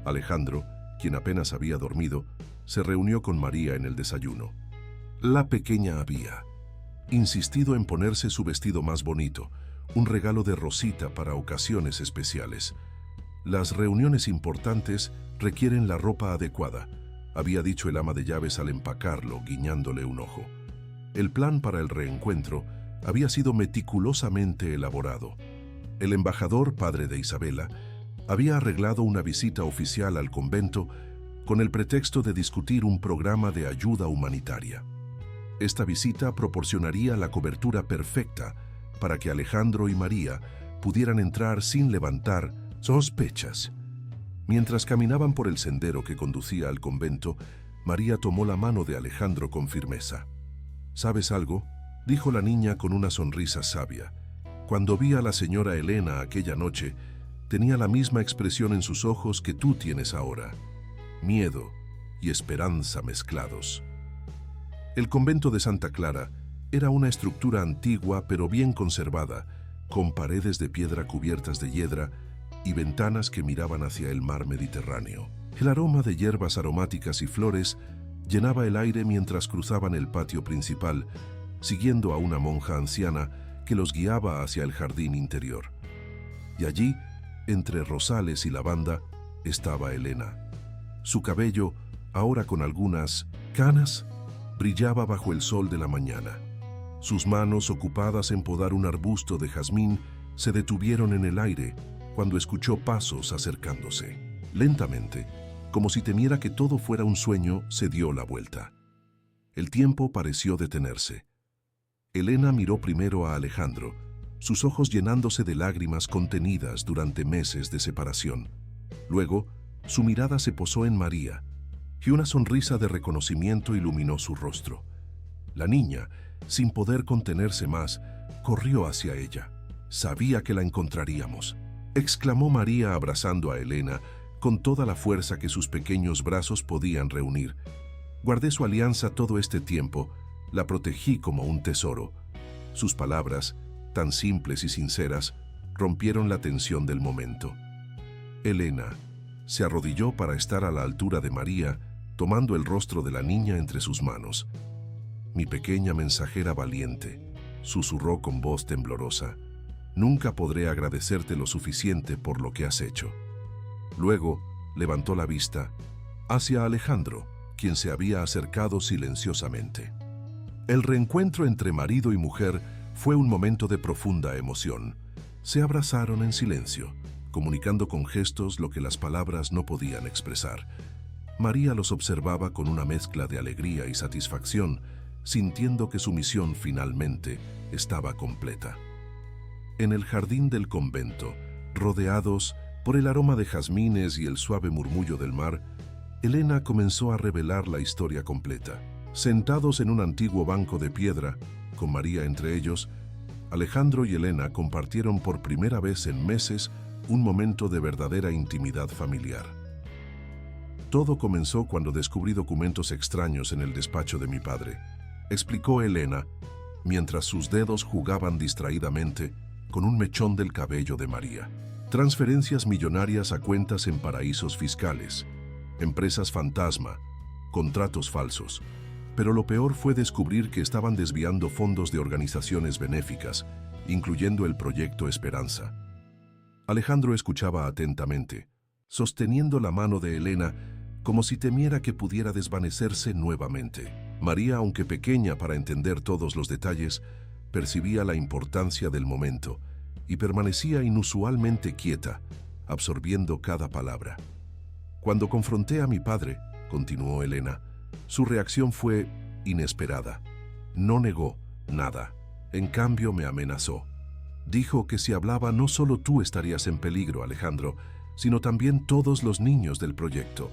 Alejandro, quien apenas había dormido, se reunió con María en el desayuno. La pequeña había insistido en ponerse su vestido más bonito, un regalo de Rosita para ocasiones especiales. Las reuniones importantes requieren la ropa adecuada, había dicho el ama de llaves al empacarlo, guiñándole un ojo. El plan para el reencuentro había sido meticulosamente elaborado. El embajador, padre de Isabella, había arreglado una visita oficial al convento con el pretexto de discutir un programa de ayuda humanitaria. Esta visita proporcionaría la cobertura perfecta para que Alejandro y María pudieran entrar sin levantar sospechas. Mientras caminaban por el sendero que conducía al convento, María tomó la mano de Alejandro con firmeza. ¿Sabes algo?, dijo la niña con una sonrisa sabia. Cuando vi a la señora Elena aquella noche, tenía la misma expresión en sus ojos que tú tienes ahora: miedo y esperanza mezclados. El convento de Santa Clara era una estructura antigua pero bien conservada, con paredes de piedra cubiertas de hiedra y ventanas que miraban hacia el mar Mediterráneo. El aroma de hierbas aromáticas y flores llenaba el aire mientras cruzaban el patio principal, siguiendo a una monja anciana que los guiaba hacia el jardín interior. Y allí, entre rosales y lavanda, estaba Elena. Su cabello, ahora con algunas canas, brillaba bajo el sol de la mañana. Sus manos, ocupadas en podar un arbusto de jazmín, se detuvieron en el aire cuando escuchó pasos acercándose. Lentamente, como si temiera que todo fuera un sueño, se dio la vuelta. El tiempo pareció detenerse. Elena miró primero a Alejandro, sus ojos llenándose de lágrimas contenidas durante meses de separación. Luego, su mirada se posó en María, y una sonrisa de reconocimiento iluminó su rostro. La niña, sin poder contenerse más, corrió hacia ella. «Sabía que la encontraríamos», exclamó María abrazando a Elena con toda la fuerza que sus pequeños brazos podían reunir. «Guardé su alianza todo este tiempo, la protegí como un tesoro». Sus palabras, tan simples y sinceras, rompieron la tensión del momento. Elena se arrodilló para estar a la altura de María, tomando el rostro de la niña entre sus manos. «Mi pequeña mensajera valiente», susurró con voz temblorosa, «nunca podré agradecerte lo suficiente por lo que has hecho». Luego levantó la vista hacia Alejandro, quien se había acercado silenciosamente. El reencuentro entre marido y mujer fue un momento de profunda emoción. Se abrazaron en silencio, comunicando con gestos lo que las palabras no podían expresar. María los observaba con una mezcla de alegría y satisfacción, sintiendo que su misión finalmente estaba completa. En el jardín del convento, rodeados por el aroma de jazmines y el suave murmullo del mar, Elena comenzó a revelar la historia completa. Sentados en un antiguo banco de piedra, con María entre ellos, Alejandro y Elena compartieron por primera vez en meses un momento de verdadera intimidad familiar. «Todo comenzó cuando descubrí documentos extraños en el despacho de mi padre», explicó Elena, mientras sus dedos jugaban distraídamente con un mechón del cabello de María. Transferencias millonarias a cuentas en paraísos fiscales, empresas fantasma, contratos falsos. Pero lo peor fue descubrir que estaban desviando fondos de organizaciones benéficas, incluyendo el Proyecto Esperanza. Alejandro escuchaba atentamente, sosteniendo la mano de Elena como si temiera que pudiera desvanecerse nuevamente. María, aunque pequeña para entender todos los detalles, percibía la importancia del momento y permanecía inusualmente quieta, absorbiendo cada palabra. «Cuando confronté a mi padre», continuó Elena, «su reacción fue inesperada. No negó nada. En cambio, me amenazó. Dijo que si hablaba no solo tú estarías en peligro, Alejandro, sino también todos los niños del proyecto.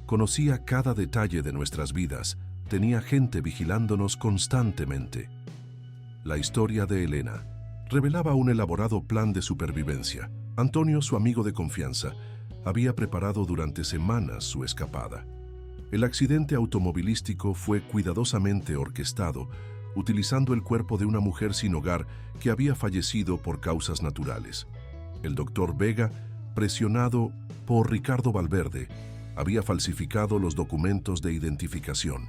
Conocía cada detalle de nuestras vidas, tenía gente vigilándonos constantemente». La historia de Elena revelaba un elaborado plan de supervivencia. Antonio, su amigo de confianza, había preparado durante semanas su escapada. El accidente automovilístico fue cuidadosamente orquestado, utilizando el cuerpo de una mujer sin hogar que había fallecido por causas naturales. El doctor Vega, presionado por Ricardo Valverde, había falsificado los documentos de identificación.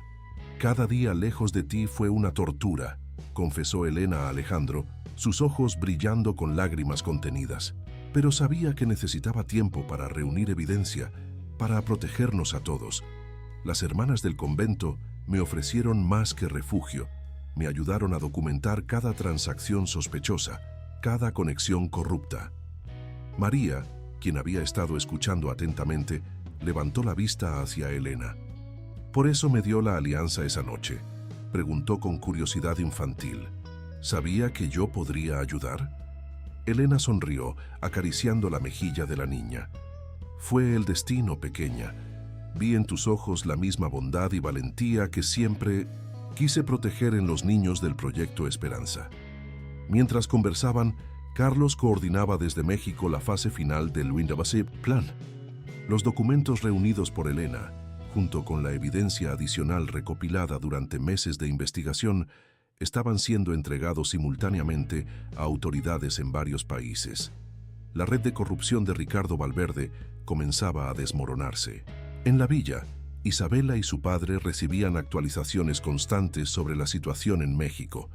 «Cada día lejos de ti fue una tortura», confesó Elena a Alejandro, sus ojos brillando con lágrimas contenidas. «Pero sabía que necesitaba tiempo para reunir evidencia, para protegernos a todos. Las hermanas del convento me ofrecieron más que refugio. Me ayudaron a documentar cada transacción sospechosa, cada conexión corrupta». María, quien había estado escuchando atentamente, levantó la vista hacia Elena. «¿Por eso me dio la alianza esa noche?», preguntó con curiosidad infantil. «¿Sabía que yo podría ayudar?». Elena sonrió, acariciando la mejilla de la niña. «Fue el destino, pequeña. Vi en tus ojos la misma bondad y valentía que siempre quise proteger en los niños del Proyecto Esperanza». Mientras conversaban, Carlos coordinaba desde México la fase final del Windawasi Plan. Los documentos reunidos por Elena, junto con la evidencia adicional recopilada durante meses de investigación, estaban siendo entregados simultáneamente a autoridades en varios países. La red de corrupción de Ricardo Valverde comenzaba a desmoronarse. En la villa, Isabela y su padre recibían actualizaciones constantes sobre la situación en México.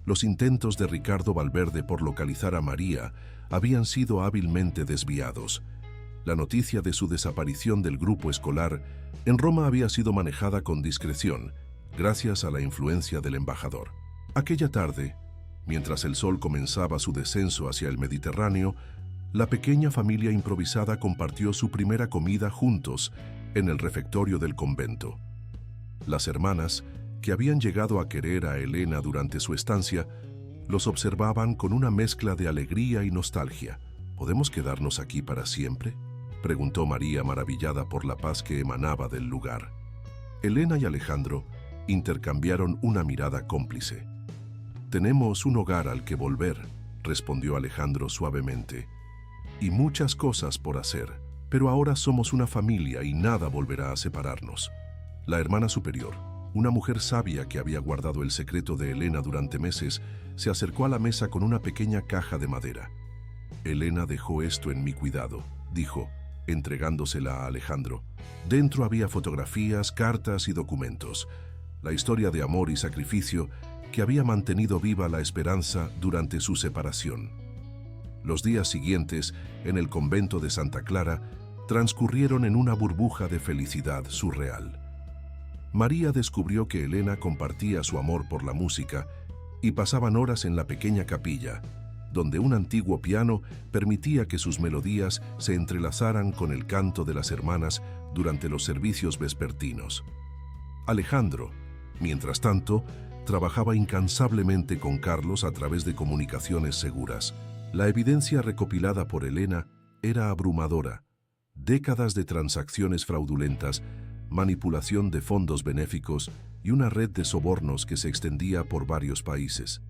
Los intentos de Ricardo Valverde por localizar a María habían sido hábilmente desviados. La noticia de su desaparición del grupo escolar en Roma había sido manejada con discreción, gracias a la influencia del embajador. Aquella tarde, mientras el sol comenzaba su descenso hacia el Mediterráneo, la pequeña familia improvisada compartió su primera comida juntos en el refectorio del convento. Las hermanas, que habían llegado a querer a Elena durante su estancia, los observaban con una mezcla de alegría y nostalgia. «¿Podemos quedarnos aquí para siempre?», preguntó María, maravillada por la paz que emanaba del lugar. Elena y Alejandro intercambiaron una mirada cómplice. «Tenemos un hogar al que volver», respondió Alejandro suavemente, «y muchas cosas por hacer, pero ahora somos una familia y nada volverá a separarnos». La hermana superior, una mujer sabia que había guardado el secreto de Elena durante meses, se acercó a la mesa con una pequeña caja de madera. «Elena dejó esto en mi cuidado», dijo, entregándosela a Alejandro. Dentro había fotografías, cartas y documentos. La historia de amor y sacrificio que había mantenido viva la esperanza durante su separación. Los días siguientes, en el convento de Santa Clara, transcurrieron en una burbuja de felicidad surreal. María descubrió que Elena compartía su amor por la música y pasaban horas en la pequeña capilla, donde un antiguo piano permitía que sus melodías se entrelazaran con el canto de las hermanas durante los servicios vespertinos. Alejandro, mientras tanto, trabajaba incansablemente con Carlos a través de comunicaciones seguras. La evidencia recopilada por Elena era abrumadora. Décadas de transacciones fraudulentas, manipulación de fondos benéficos y una red de sobornos que se extendía por varios países.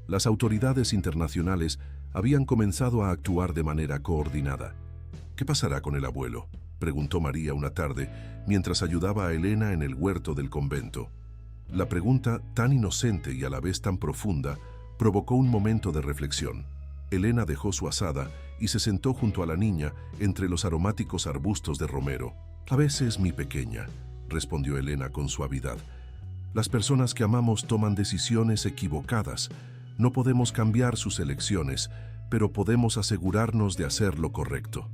Las autoridades internacionales habían comenzado a actuar de manera coordinada. «¿Qué pasará con el abuelo?», preguntó María una tarde mientras ayudaba a Elena en el huerto del convento. La pregunta, tan inocente y a la vez tan profunda, provocó un momento de reflexión. Elena dejó su azada y se sentó junto a la niña entre los aromáticos arbustos de romero. «A veces, mi pequeña», respondió Elena con suavidad, «las personas que amamos toman decisiones equivocadas. No podemos cambiar sus elecciones, pero podemos asegurarnos de hacer lo correcto».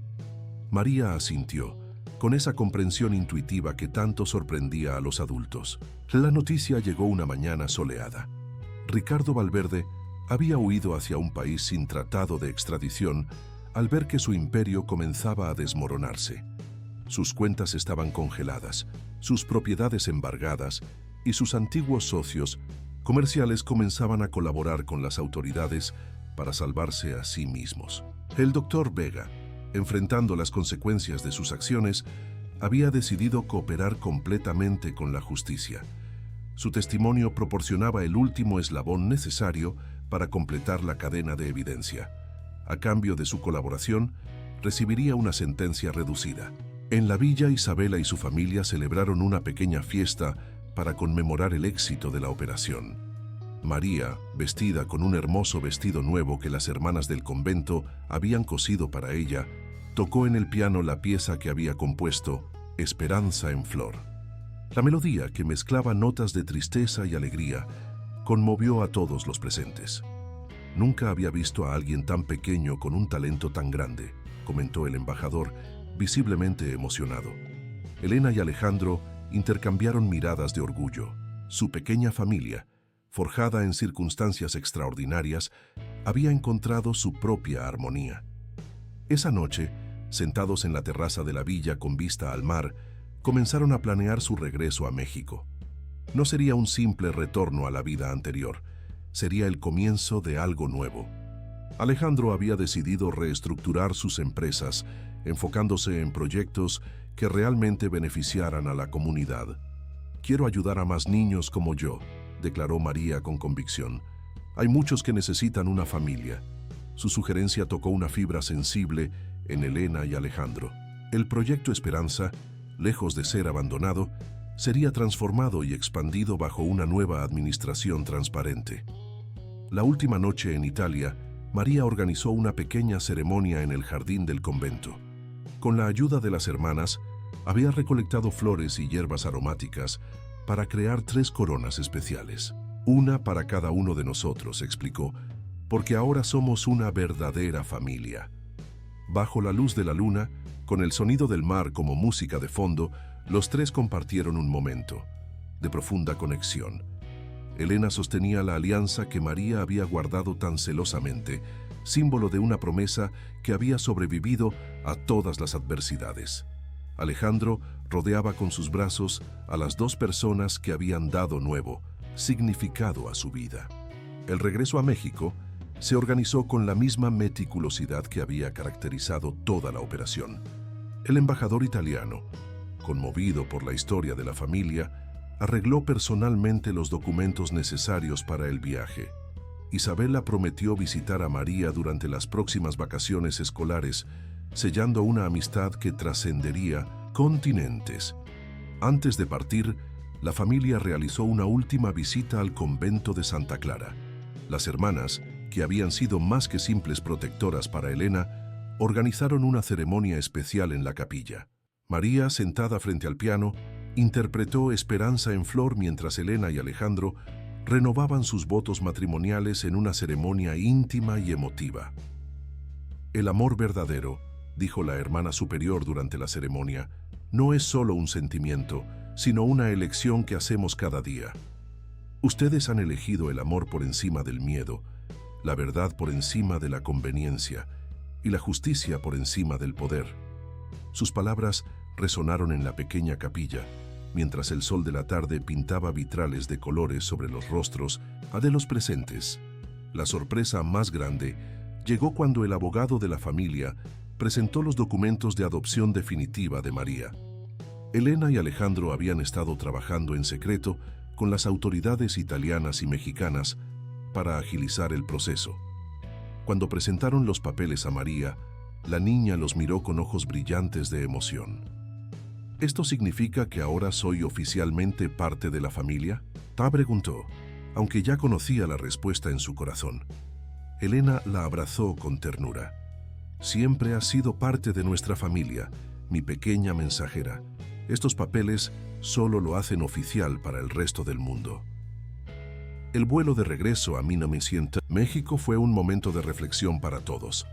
María asintió, con esa comprensión intuitiva que tanto sorprendía a los adultos. La noticia llegó una mañana soleada. Ricardo Valverde había huido hacia un país sin tratado de extradición al ver que su imperio comenzaba a desmoronarse. Sus cuentas estaban congeladas, sus propiedades embargadas y sus antiguos socios comerciales comenzaban a colaborar con las autoridades para salvarse a sí mismos. El doctor Vega, enfrentando las consecuencias de sus acciones, había decidido cooperar completamente con la justicia. Su testimonio proporcionaba el último eslabón necesario para completar la cadena de evidencia. A cambio de su colaboración, recibiría una sentencia reducida. En la villa, Isabela y su familia celebraron una pequeña fiesta para conmemorar el éxito de la operación. María, vestida con un hermoso vestido nuevo que las hermanas del convento habían cosido para ella, tocó en el piano la pieza que había compuesto, Esperanza en Flor. La melodía, que mezclaba notas de tristeza y alegría, conmovió a todos los presentes. «Nunca había visto a alguien tan pequeño con un talento tan grande», comentó el embajador, visiblemente emocionado. Elena y Alejandro intercambiaron miradas de orgullo. Su pequeña familia, forjada en circunstancias extraordinarias, había encontrado su propia armonía. Esa noche Sentados en la terraza de la villa con vista al mar, comenzaron a planear su regreso a México. No sería un simple retorno a la vida anterior, sería el comienzo de algo nuevo. Alejandro había decidido reestructurar sus empresas, enfocándose en proyectos que realmente beneficiaran a la comunidad. «Quiero ayudar a más niños como yo», declaró María con convicción. «Hay muchos que necesitan una familia». Su sugerencia tocó una fibra sensible en Elena y Alejandro. El proyecto Esperanza, lejos de ser abandonado, sería transformado y expandido bajo una nueva administración transparente. La última noche en Italia, María organizó una pequeña ceremonia en el jardín del convento. Con la ayuda de las hermanas, había recolectado flores y hierbas aromáticas para crear 3 coronas especiales. «Una para cada uno de nosotros», explicó, «porque ahora somos una verdadera familia». Bajo la luz de la luna, con el sonido del mar como música de fondo, los 3 compartieron un momento de profunda conexión. Elena sostenía la alianza que María había guardado tan celosamente, símbolo de una promesa que había sobrevivido a todas las adversidades. Alejandro rodeaba con sus brazos a las 2 personas que habían dado nuevo significado a su vida. El regreso a México se organizó con la misma meticulosidad que había caracterizado toda la operación. El embajador italiano, conmovido por la historia de la familia, arregló personalmente los documentos necesarios para el viaje. Isabela prometió visitar a María durante las próximas vacaciones escolares, sellando una amistad que trascendería continentes. Antes de partir, la familia realizó una última visita al convento de Santa Clara. Las hermanas, que habían sido más que simples protectoras para Elena, organizaron una ceremonia especial en la capilla. María, sentada frente al piano, interpretó Esperanza en flor mientras Elena y Alejandro renovaban sus votos matrimoniales en una ceremonia íntima y emotiva. «El amor verdadero», dijo la hermana superior durante la ceremonia, «no es solo un sentimiento, sino una elección que hacemos cada día. Ustedes han elegido el amor por encima del miedo, la verdad por encima de la conveniencia y la justicia por encima del poder». Sus palabras resonaron en la pequeña capilla, mientras el sol de la tarde pintaba vitrales de colores sobre los rostros de los presentes. La sorpresa más grande llegó cuando el abogado de la familia presentó los documentos de adopción definitiva de María. Elena y Alejandro habían estado trabajando en secreto con las autoridades italianas y mexicanas para agilizar el proceso. Cuando presentaron los papeles a María, la niña los miró con ojos brillantes de emoción. «¿Esto significa que ahora soy oficialmente parte de la familia?», Ta preguntó, aunque ya conocía la respuesta en su corazón. Elena la abrazó con ternura. «Siempre has sido parte de nuestra familia, mi pequeña mensajera. Estos papeles solo lo hacen oficial para el resto del mundo». El vuelo de regreso a México fue un momento de reflexión para todos.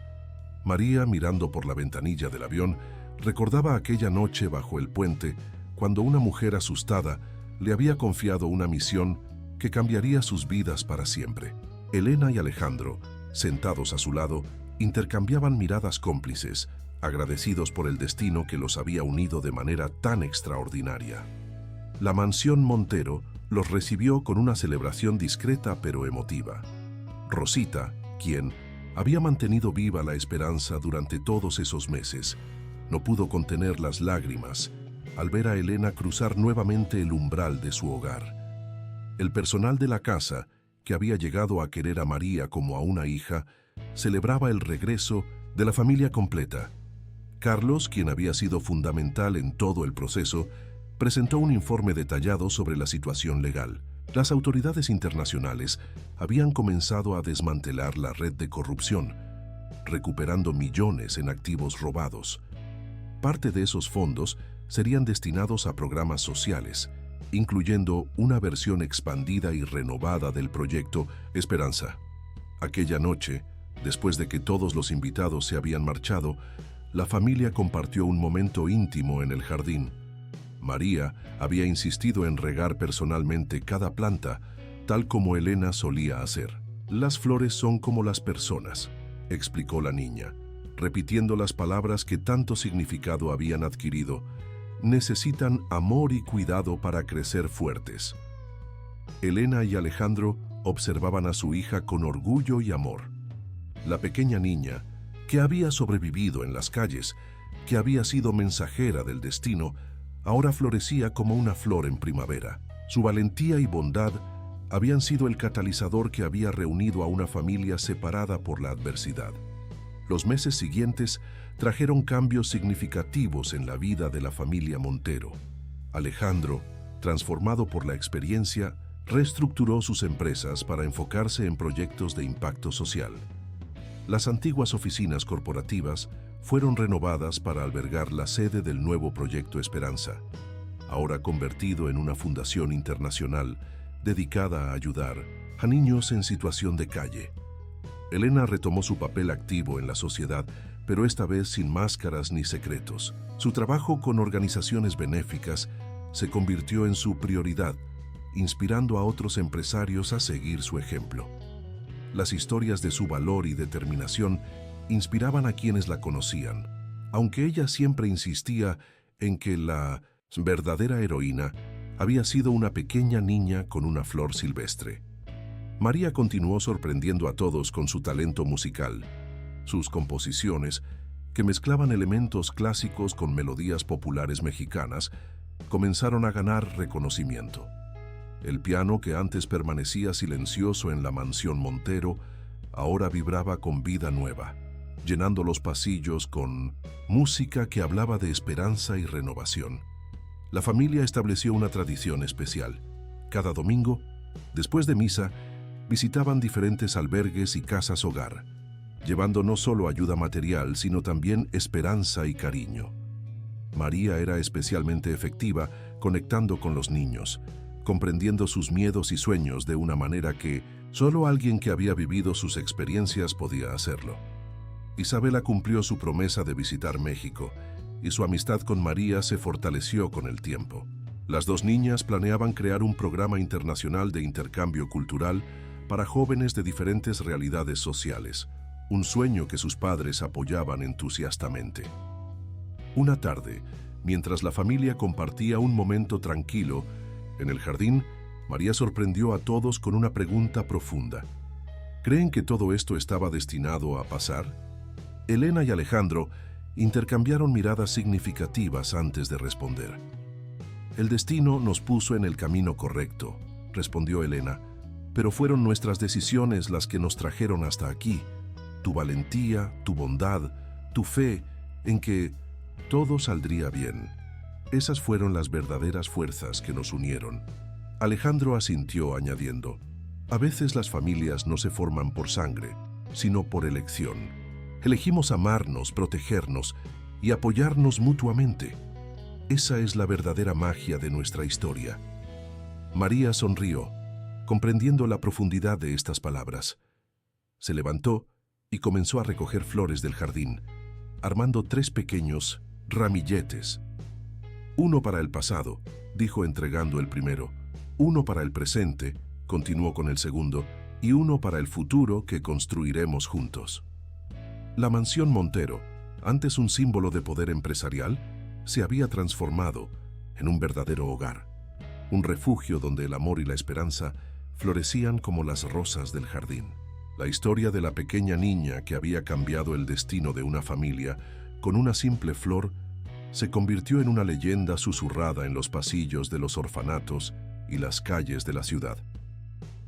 María, mirando por la ventanilla del avión, recordaba aquella noche bajo el puente cuando una mujer asustada le había confiado una misión que cambiaría sus vidas para siempre. Elena y Alejandro, sentados a su lado, intercambiaban miradas cómplices, agradecidos por el destino que los había unido de manera tan extraordinaria. La mansión Montero los recibió con una celebración discreta pero emotiva. Rosita, quien había mantenido viva la esperanza durante todos esos meses, no pudo contener las lágrimas al ver a Elena cruzar nuevamente el umbral de su hogar. El personal de la casa, que había llegado a querer a María como a una hija, celebraba el regreso de la familia completa. Carlos, quien había sido fundamental en todo el proceso, presentó un informe detallado sobre la situación legal. Las autoridades internacionales habían comenzado a desmantelar la red de corrupción, recuperando millones en activos robados. Parte de esos fondos serían destinados a programas sociales, incluyendo una versión expandida y renovada del proyecto Esperanza. Aquella noche, después de que todos los invitados se habían marchado, la familia compartió un momento íntimo en el jardín. María había insistido en regar personalmente cada planta, tal como Elena solía hacer. «Las flores son como las personas», explicó la niña. repitiendo las palabras que tanto significado habían adquirido. Necesitan amor y cuidado para crecer fuertes. Elena y Alejandro observaban a su hija con orgullo y amor. La pequeña niña, que había sobrevivido en las calles, que había sido mensajera del destino, ahora florecía como una flor en primavera. Su valentía y bondad habían sido el catalizador que había reunido a una familia separada por la adversidad. Los meses siguientes trajeron cambios significativos en la vida de la familia Montero. Alejandro, transformado por la experiencia, reestructuró sus empresas para enfocarse en proyectos de impacto social. Las antiguas oficinas corporativas fueron renovadas para albergar la sede del nuevo Proyecto Esperanza, ahora convertido en una fundación internacional dedicada a ayudar a niños en situación de calle. Elena retomó su papel activo en la sociedad, pero esta vez sin máscaras ni secretos. Su trabajo con organizaciones benéficas se convirtió en su prioridad, inspirando a otros empresarios a seguir su ejemplo. Las historias de su valor y determinación inspiraban a quienes la conocían, aunque ella siempre insistía en que la verdadera heroína había sido una pequeña niña con una flor silvestre. María continuó sorprendiendo a todos con su talento musical. Sus composiciones, que mezclaban elementos clásicos con melodías populares mexicanas, comenzaron a ganar reconocimiento. El piano, que antes permanecía silencioso en la mansión Montero, ahora vibraba con vida nueva, llenando los pasillos con música que hablaba de esperanza y renovación. La familia estableció una tradición especial. Cada domingo, después de misa, visitaban diferentes albergues y casas hogar, llevando no solo ayuda material, sino también esperanza y cariño. María era especialmente efectiva conectando con los niños, comprendiendo sus miedos y sueños de una manera que solo alguien que había vivido sus experiencias podía hacerlo. Isabela cumplió su promesa de visitar México, y su amistad con María se fortaleció con el tiempo. Las dos niñas planeaban crear un programa internacional de intercambio cultural para jóvenes de diferentes realidades sociales, un sueño que sus padres apoyaban entusiastamente. Una tarde, mientras la familia compartía un momento tranquilo, en el jardín, María sorprendió a todos con una pregunta profunda. ¿Creen que todo esto estaba destinado a pasar? Elena y Alejandro intercambiaron miradas significativas antes de responder. El destino nos puso en el camino correcto, respondió Elena, pero fueron nuestras decisiones las que nos trajeron hasta aquí. Tu valentía, tu bondad, tu fe en que todo saldría bien. Esas fueron las verdaderas fuerzas que nos unieron. Alejandro asintió añadiendo, a veces las familias no se forman por sangre, sino por elección. Elegimos amarnos, protegernos y apoyarnos mutuamente. Esa es la verdadera magia de nuestra historia. María sonrió, comprendiendo la profundidad de estas palabras. Se levantó y comenzó a recoger flores del jardín, armando 3 pequeños ramilletes. Uno para el pasado, dijo entregando el primero. Uno para el presente, continuó con el segundo, y uno para el futuro que construiremos juntos. La mansión Montero, antes un símbolo de poder empresarial, se había transformado en un verdadero hogar, un refugio donde el amor y la esperanza florecían como las rosas del jardín. La historia de la pequeña niña que había cambiado el destino de una familia con una simple flor se convirtió en una leyenda susurrada en los pasillos de los orfanatos y las calles de la ciudad.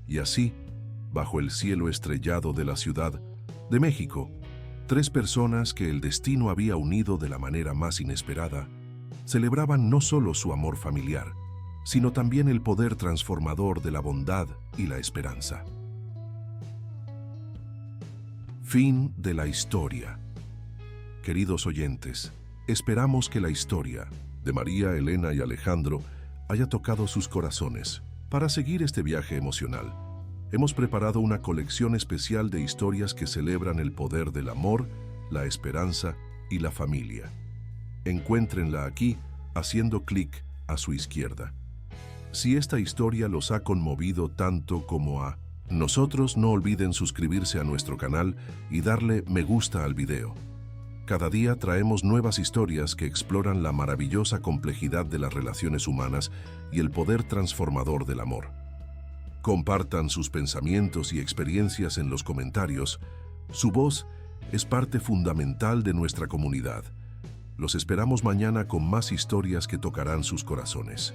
Y así, bajo el cielo estrellado de la Ciudad de México, 3 personas que el destino había unido de la manera más inesperada, celebraban no solo su amor familiar, sino también el poder transformador de la bondad y la esperanza. Fin de la historia. Queridos oyentes, esperamos que la historia de María, Elena y Alejandro haya tocado sus corazones. Para seguir este viaje emocional, hemos preparado una colección especial de historias que celebran el poder del amor, la esperanza y la familia. Encuéntrenla aquí haciendo clic a su izquierda. Si esta historia los ha conmovido tanto como a nosotros, no olviden suscribirse a nuestro canal y darle me gusta al video. Cada día traemos nuevas historias que exploran la maravillosa complejidad de las relaciones humanas y el poder transformador del amor. Compartan sus pensamientos y experiencias en los comentarios. Su voz es parte fundamental de nuestra comunidad. Los esperamos mañana con más historias que tocarán sus corazones.